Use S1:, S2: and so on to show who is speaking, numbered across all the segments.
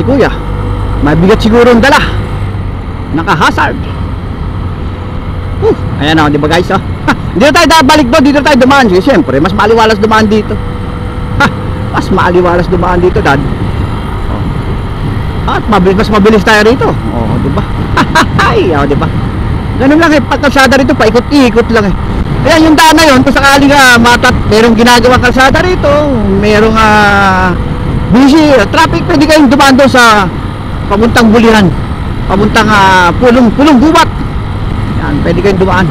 S1: kuya. Mabigat siguro ang dala. Naka-hazard. Ayan o, di ba guys? Dito tayo balik doon, dito tayo dumaan. Kasi siyempre, mas maliwalas dumaan dito. Mas maliwalas dumaan dito, dad. At mas mabilis tayo rito. Di ba? Ay, di ba? Ganun lang pagkalsada rito, paikot-ikot lang Ayan, yung daan na yun, kung sakaling merong ginagawa kalsada rito, merong busy traffic, pwede kayong dumaan doon sa pamuntang Bulihan, pamuntang Pulong Gubat. Yan, pwede kayong dumaan.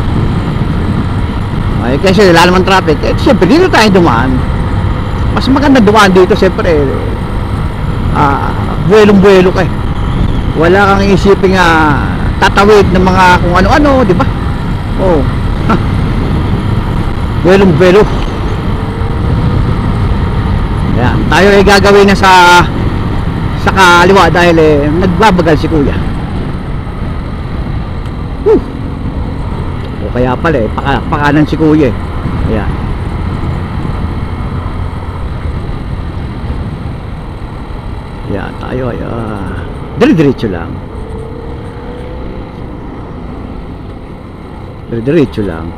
S1: Ay, kasi wala naman traffic. Siyempre, dito tayo dumaan. Mas maganda dumaan dito, siyempre. Buwelong-buwelo ka Wala kang isiping tatawid ng mga kung ano-ano, di ba? Buwelong-buwelo. Ayan, tayo ay gagawin na sa kaliwa dahil nagbabagal si kuya. O kaya pala pakanan si kuya Ayan. Ayan, tayo ay dire-diretso lang. Dire-diretso lang.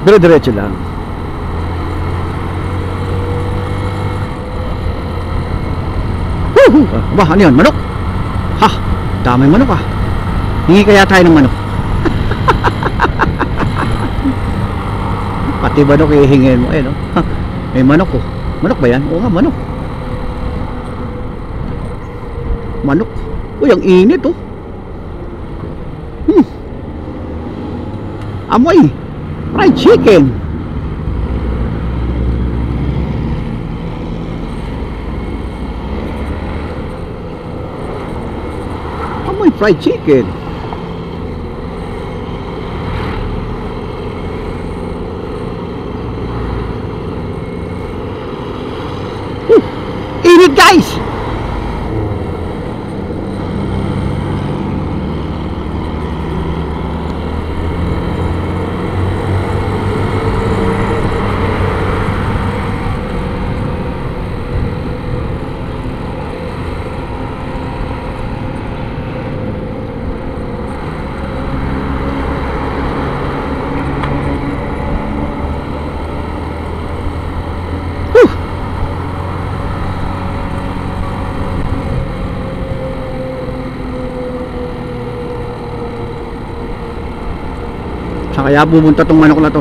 S1: Dire-diretso lang. Bah, ano yun? Manok? Ha? Damay manok Hingi kaya tayo ng manok. Pati manok ihingin mo. May manok Manok ba yan? Oo nga, manok. Manok. Uy, ang init Amoy fried chicken. Amoy fried chicken. Init guys. Saan kaya pupunta tong manok na to?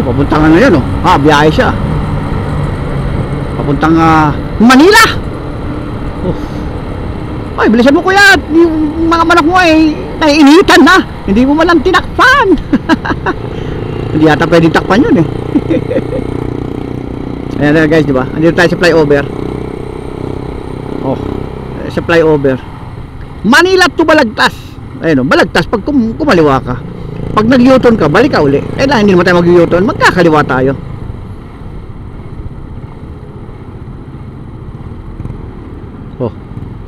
S1: Papuntang ano yan biyahe siya. Papuntang Manila. Ay, bilisan mo kuya. Yung mga manok mo ay naiinitan na. Hindi mo man lang tinakpan. Hindi yata pwedeng takpan yun Ayan na guys, diba? Andito tayo sa flyover. Sa flyover Manila to Balagtas. Ayun Balagtas pag kumaliwa ka. Pag nag-U-turn ka, balik ka uli. Hindi naman tayo mag-U-turn, magkakaliwa tayo.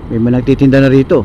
S1: May mga nagtitinda na rito.